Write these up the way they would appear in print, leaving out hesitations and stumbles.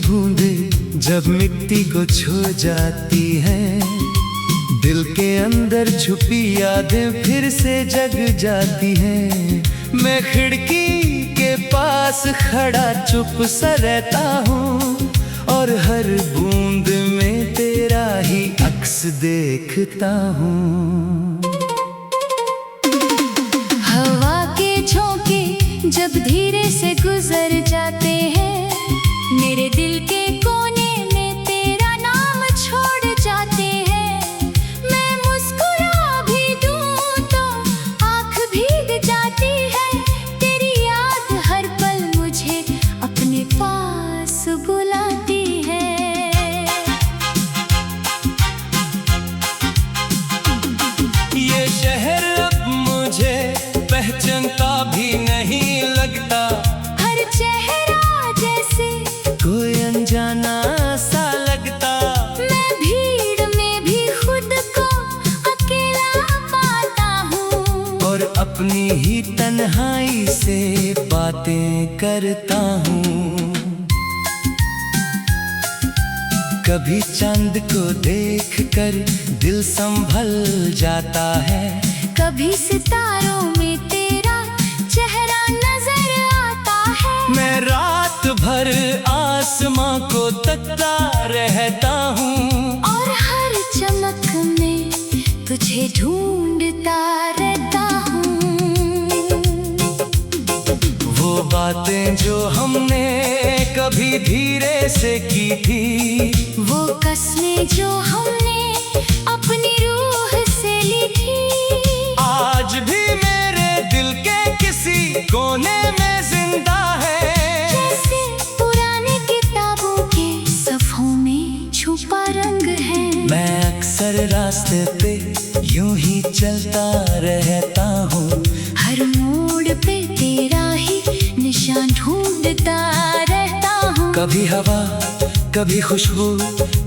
बूंदे जब मिट्टी को छू जाती है, दिल के अंदर छुपी यादें फिर से जग जाती हैं। मैं खिड़की के पास खड़ा चुप सा रहता हूँ और हर बूंद में तेरा ही अक्स देखता हूँ। हवा के झोंके जब धीरे से गुजर जाते हैं, मेरे दिल के कोने में तेरा नाम छोड़ जाते हैं। मैं मुस्कुरा भी दूं तो आँख भीग जाती है, तेरी याद हर पल मुझे अपने पास बुलाती है। ये शहर अब मुझे पहचानता भी नहीं लगता, हर चेहरा जैसे कोई अनजाना सा लगता। मैं भीड़ में भी खुद को अकेला पाता हूँ और अपनी ही तन्हाई से बातें करता हूँ। कभी चांद को देखकर दिल संभल जाता है, कभी सितारों में तेरा चेहरा नजर आता है। मैं रात भर आसमां को तकता रहता हूँ और हर चमक में तुझे ढूंढता रहता हूँ। वो बातें जो हमने कभी धीरे से की थी, वो कसमें जो हमने अपनी रूह से ली थी, आज भी मेरे दिल के किसी कोने में जिंदा है। जैसे पुरानी किताबों के सफ़ों में छुपा रंग है। मैं अक्सर रास्ते पे यूं ही चलता रहता हूँ, हर मोड़ पे तेरा ही निशान ढूंढता रहता हूँ। कभी हवा, कभी खुशबू,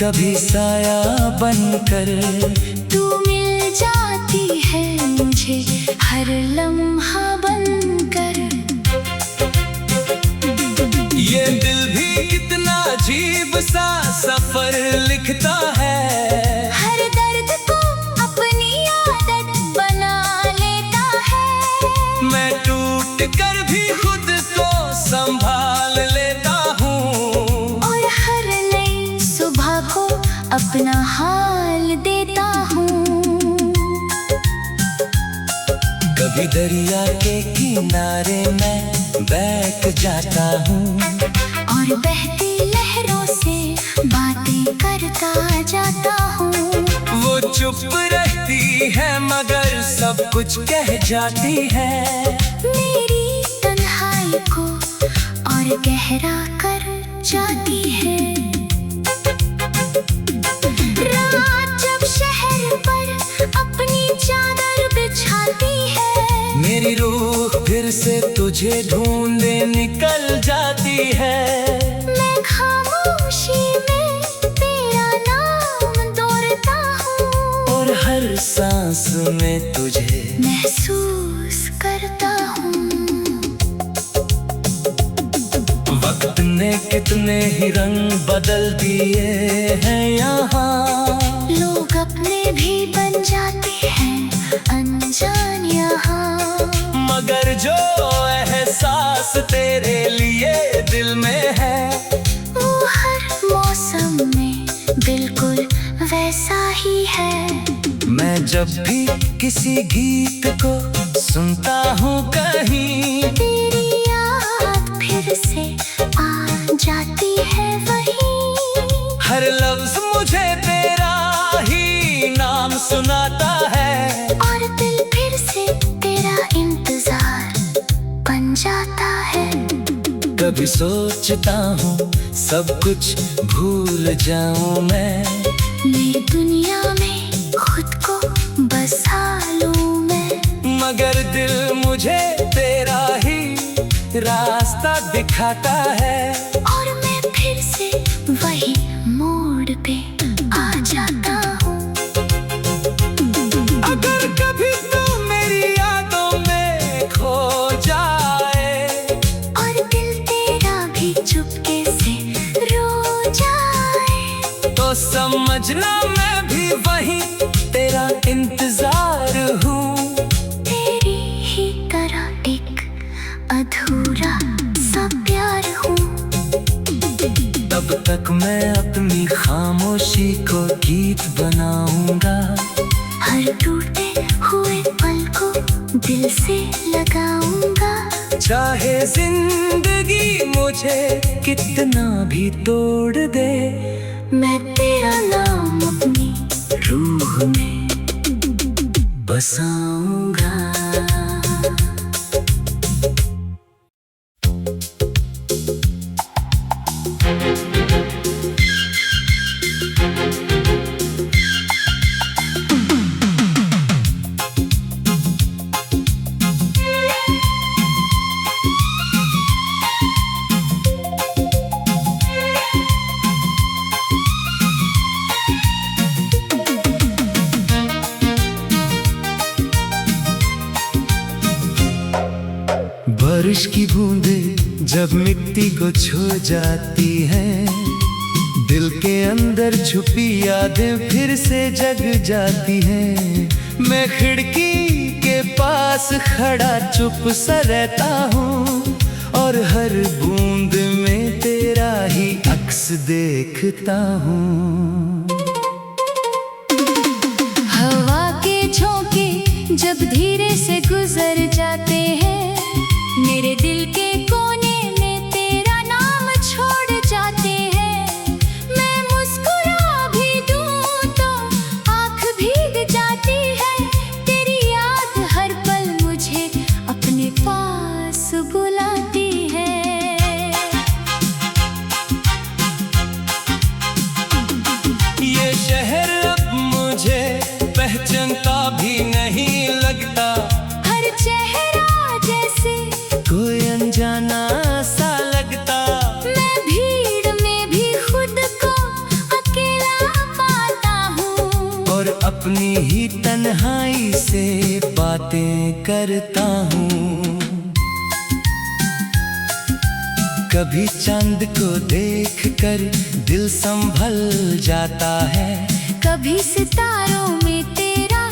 कभी साया बनकर तू मिल जाती है मुझे हर लम्हा बनकर। ये दिल भी कितना अजीब सा सफर लिखता है, हर दर्द को अपनी आदत बना लेता है। मैं टूट कर भी खुद को संभाल लेता हूँ और हर नई सुबह को अपना हाल देता हूँ। कभी दरिया के किनारे मैं बैठ जाता हूँ और बहती लहरों से बातें करता जाता हूँ। वो चुप रहती है मगर सब कुछ कह जाती है, मेरी तन्हाई को और गहरा कर जाती है। रात जब शहर पर अपनी चादर बिछाती है, मेरी रूह फिर से तुझे ढूंढने निकल जाती है। मैं खामोशी में तेरा नाम दौड़ता हूँ और हर सांस में तुझे महसूस करता हूँ। वक्त ने कितने ही रंग बदल दिए हैं यहाँ, लोग अपने भी बन जाते हैं अनजान यहाँ, मगर जो एहसास तेरे लिए दिल में है, वो हर मौसम में बिल्कुल वैसा ही है। मैं जब भी किसी गीत को सुनता हूँ कहीं, तेरी याद फिर से आ जाती है वहीं, हर लफ्ज मुझे तेरा ही नाम सुनाता है और दिल फिर से तेरा इंतजार बन जाता है। कभी सोचता हूँ सब कुछ भूल जाऊं मैं, नई दुनिया में खुद को बसा लूं मैं, मगर दिल मुझे तेरा ही रास्ता दिखाता है और मैं फिर से वही मोड़ पे आ जाता हूँ। अगर कभी तू मेरी यादों में खो जाए और दिल तेरा भी चुपके से रो समझना मैं भी वही तेरा इंतजार हूँ। तेरी ही तरह एक अधूरा सा प्यार हूँ। तब तक मैं अपनी खामोशी को गीत बनाऊंगा। हर टूटे हुए पल को दिल से लगाऊंगा। चाहे जिंदगी मुझे कितना भी तोड़ दे, मैं तेरा नाम अपनी रूह में बसाऊंगा। बारिश की बूंदें जब मिट्टी को छू जाती हैं, दिल के अंदर छुपी यादें फिर से जग जाती हैं। मैं खिड़की के पास खड़ा चुप सा रहता हूँ और हर बूंद में तेरा ही अक्स देखता हूँ। हवा के झोंके जब धीरे से गुजर जाते हैं, मेरे दिल के कोने में तेरा नाम छोड़ जाते हैं। मैं मुस्कुरा भी दूं तो आँख भीग जाती है। तेरी याद हर पल मुझे अपने पास बुलाती है। ये शहर अब मुझे पहचानता भी नहीं लगता। हर चेहरा जैसे कोई अनजाना सा लगता। मैं भीड़ में भी खुद को अकेला पाता हूँ और अपनी ही तन्हाई से बातें करता हूँ। कभी चांद को देखकर दिल संभल जाता है। कभी सितारों में तेरा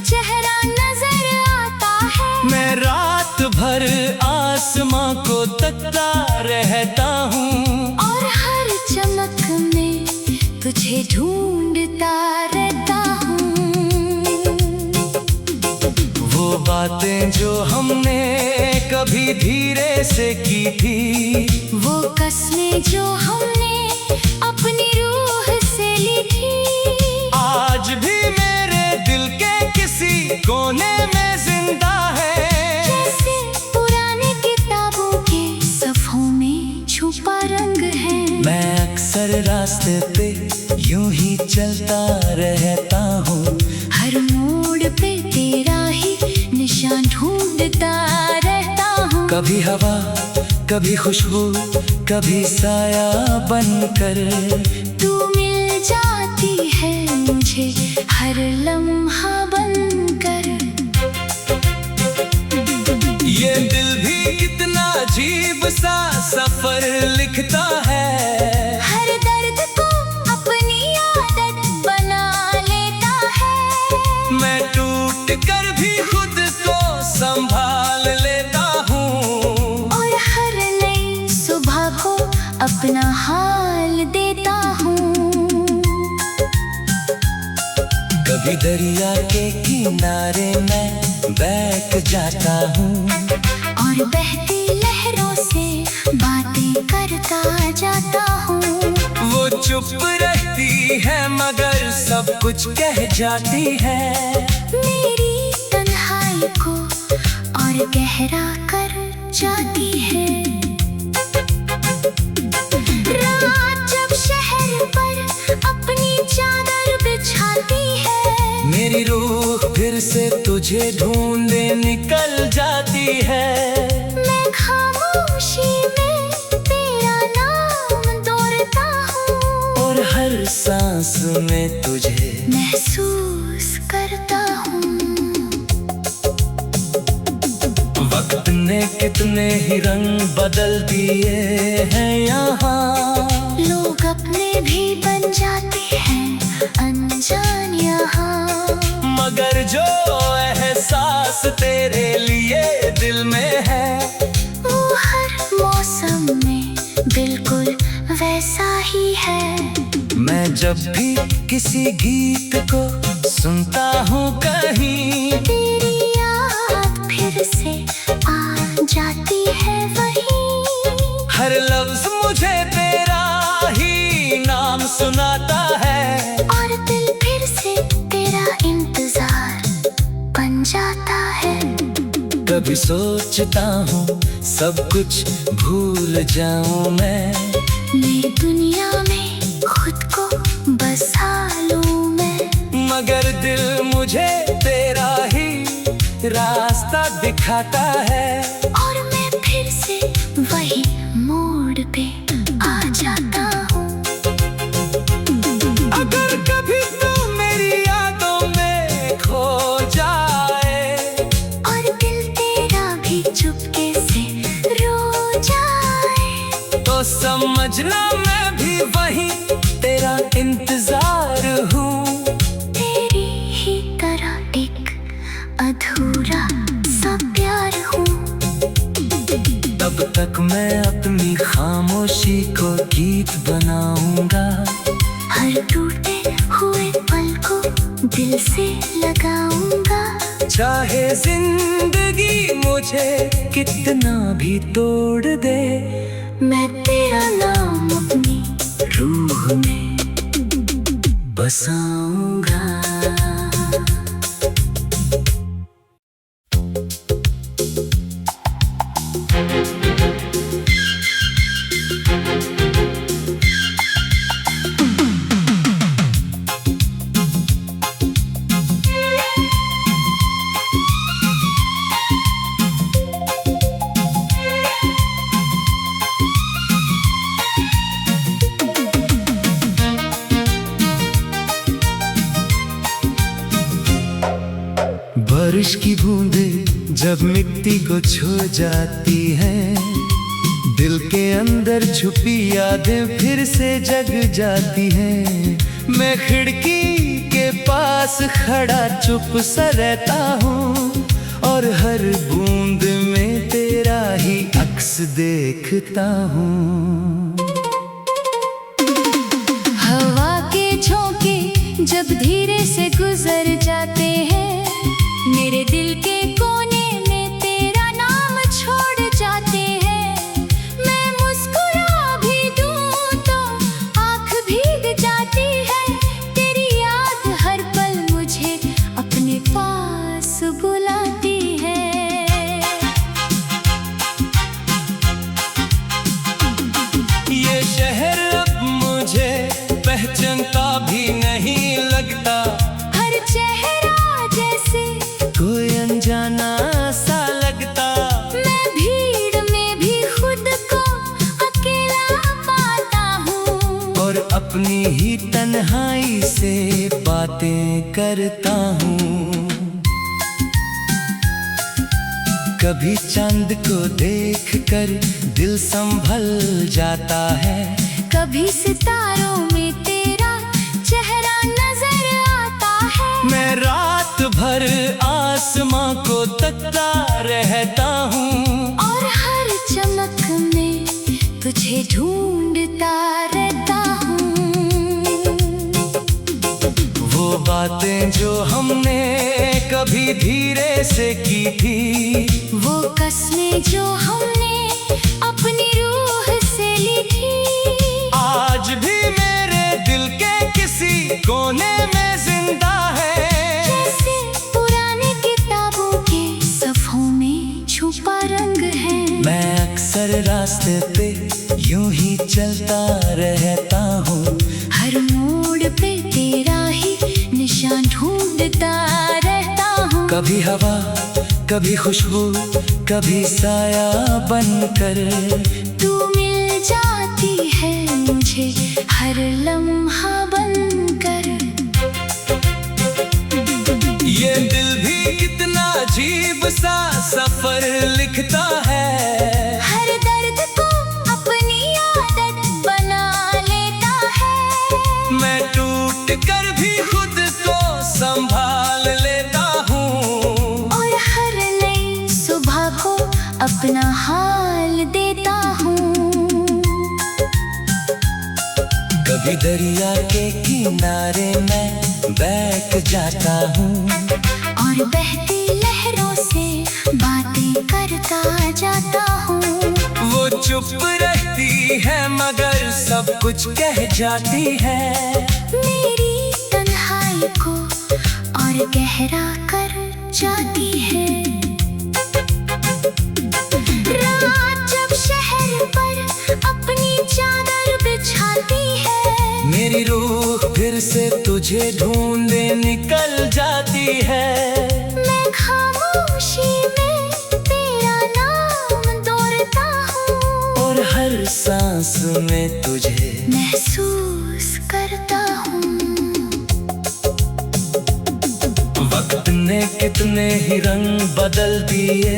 चेहरा नजर आता है। मैं रात भर आसमां को तकता रहता हूँ और हर चमक में तुझे ढूंढता रहता हूँ। वो बातें जो हमने कभी धीरे से की थी, वो कसमें जो हमने अपनी रूह से ली थी, आज भी मेरे दिल के किसी कोने में जिंदा है। जैसे पुरानी किताबों के सफ़ों में छुपा रंग है। मैं अक्सर रास्ते पे यूं ही चलता रहता हूँ। हर मोड़ पे तेरा ही निशान ढूंढता रहता हूँ। कभी हवा, कभी खुशबू, कभी साया बनकर तू मिल जाती है मुझे हर लम्हा बनकर। ये दिल भी कितना अजीब सा सफर लिखता है। हर दर्द को अपनी आदत बना लेता है। मैं टूट कर भी खुद को संभाल लेता हूँ और हर नई सुबह को अपना हाल देता हूँ। कभी दरिया के किनारे मैं बैठ जाता हूँ और बहती लहरों से बातें करता जाता हूँ। वो चुप रहती है मगर सब कुछ कह जाती है। मेरी तन्हाई को और गहरा कर जाती है। रात जब शहर पर अपनी चादर बिछाती है, मेरी रूह फिर से तुझे ढूंढे निकल जाती है। मैं खामोशी में तेरा नाम दौड़ता हूँ और हर सांस में तुझे महसूस करता हूँ। वक्त ने कितने ही रंग बदल दिए हैं यहाँ। लोग अपने भी बन जाते हैं जो एहसास तेरे लिए दिल में है, वो हर मौसम में बिल्कुल वैसा ही है। मैं जब भी किसी गीत को सुनता हूँ कहीं, तेरी याद फिर से आ जाती है वहीं। हर लफ्ज मुझे तेरा ही नाम सुनाता है, और दिल फिर से तेरा इंतजार बन जाता है। कभी सोचता हूँ सब कुछ भूल जाऊं मैं, मेरी दुनिया में खुद को बसा लूं मैं। मगर दिल मुझे तेरा ही रास्ता दिखाता है, और मैं फिर से वही मोड़ पे आ जाता हूँ। अगर कभी तू मेरी यादों में खो जाए, और दिल तेरा भी चुपके से रो जाए, तो समझना मैं भी वही तेरा इंतजार हूँ। तेरी ही तरह एक अधूरा सा प्यार हूँ। तब तक मैं अपनी खामोशी को गीत बनाऊंगा, हर टूटे हुए पल को दिल से लगाऊंगा। चाहे जिंदगी मुझे कितना भी तोड़ दे, मैं तेरा नाम अपनी रूह में बसाऊंगा। बारिश की बूंदें जब मिट्टी को छू जाती हैं, दिल के अंदर छुपी यादें फिर से जग जाती हैं। मैं खिड़की के पास खड़ा चुप सा रहता हूँ, और हर बूंद में तेरा ही अक्स देखता हूँ। हवा के झोंके जब धीरे से गुजर जाते हैं, मेरे दिल के कोने में तेरा नाम छोड़ जाते हैं। मैं मुस्कुरा भी दूं तो आँख भीग जाती है, तेरी याद हर पल मुझे अपने पास बुलाती है। ये शहर अब मुझे पहचानता भी नहीं लगता, हर चेहरा जैसे कोई अनजाना सा लगता। मैं भीड़ में भी खुद को अकेला पाता हूँ, और अपनी ही तन्हाई से बातें करता हूँ। कभी चांद को देखकर दिल संभल जाता है, कभी सितारों में तेरा चेहरा नजर आता है। मैं रात भर आसमां को तकता रहता हूँ, और हर चमक में तुझे ढूंढता रहता हूँ। वो बातें जो हमने कभी धीरे से की थी, वो कसमें जो हमने अपनी रूह से ली थी, आज भी मेरे दिल के किसी कोने में जिंदा है। जैसे पुरानी किताबों के सफ़ों में छुपा रंग है। मैं अक्सर रास्ते पे यूं ही चलता रहता हूँ, हर मोड़ पे तेरा ही निशान ढूंढता रहता हूँ। कभी हवा, कभी खुशबू, कभी साया बनकर तू मिल जाती है मुझे हर लम्हा बनकर। ये दिल भी कितना अजीब सा सफर लिखता है, हर दर्द को अपनी आदत बना लेता है। मैं टूट कर भी खुद को संभाल लेता कभी दरिया के किनारे मैं बैठ जाता हूँ और बहती लहरों से बातें करता जाता हूँ। वो चुप रहती है मगर सब कुछ कह जाती है, मेरी तन्हाई को और गहरा कर जाती है। रात जब शहर पर अपनी चादर बिछाती है, मेरी रूह फिर से तुझे ढूंढे निकल जाती है। मैं खामोशी में तेरा नाम दौड़ता हूँ और हर सांस में तुझे महसूस करता हूँ। वक्त ने कितने ही रंग बदल दिए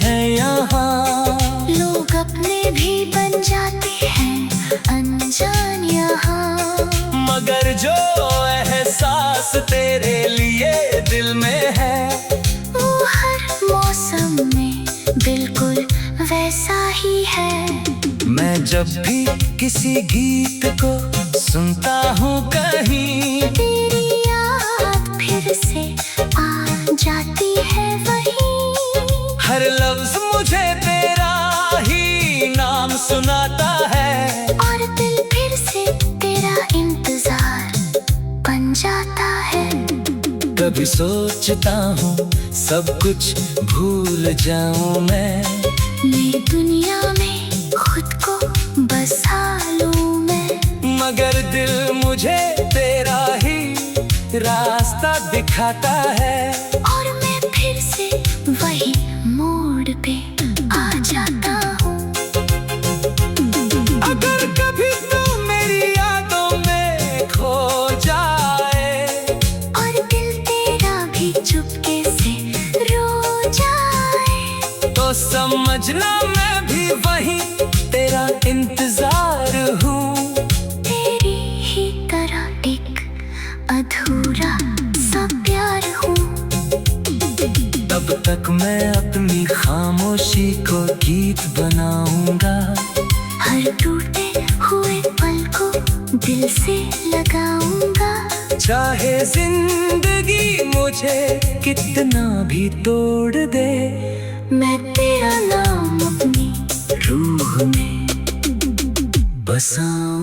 हैं यहाँ, लोग अपने भी बन जाते हैं अनजान यहाँ, मगर जो एहसास तेरे लिए दिल में है वो हर मौसम में बिल्कुल वैसा ही है। मैं जब भी किसी गीत को सुनता हूँ कहीं, तेरी याद फिर से आ जाती है वहीं, हर लफ्ज मुझे तेरा ही नाम सुनाता है और दिल फिर से तेरा इंतजार बन जाता है। कभी सोचता हूँ सब कुछ भूल जाऊं मैं, नई दुनिया में खुद को बसा लूं मैं, मगर दिल मुझे तेरा ही रास्ता दिखाता है और मैं फिर से वही मोड़ पे आ जाता हूँ। अगर कभी तू मेरी यादों में खो जाए और दिल तेरा भी चुपके से रो जाए, तो समझना मैं भी वही तेरा इंतजार हूँ, तेरी ही तरह एक अधूरा सा प्यार हूँ। तब तक मैं अपनी खामोशी को गीत बनाऊंगा, हर टूटे हुए पल को दिल से लगाऊंगा, चाहे जिंदगी मुझे कितना भी तोड़ दे, मैं तेरा नाम अपनी रूह में बसाऊं।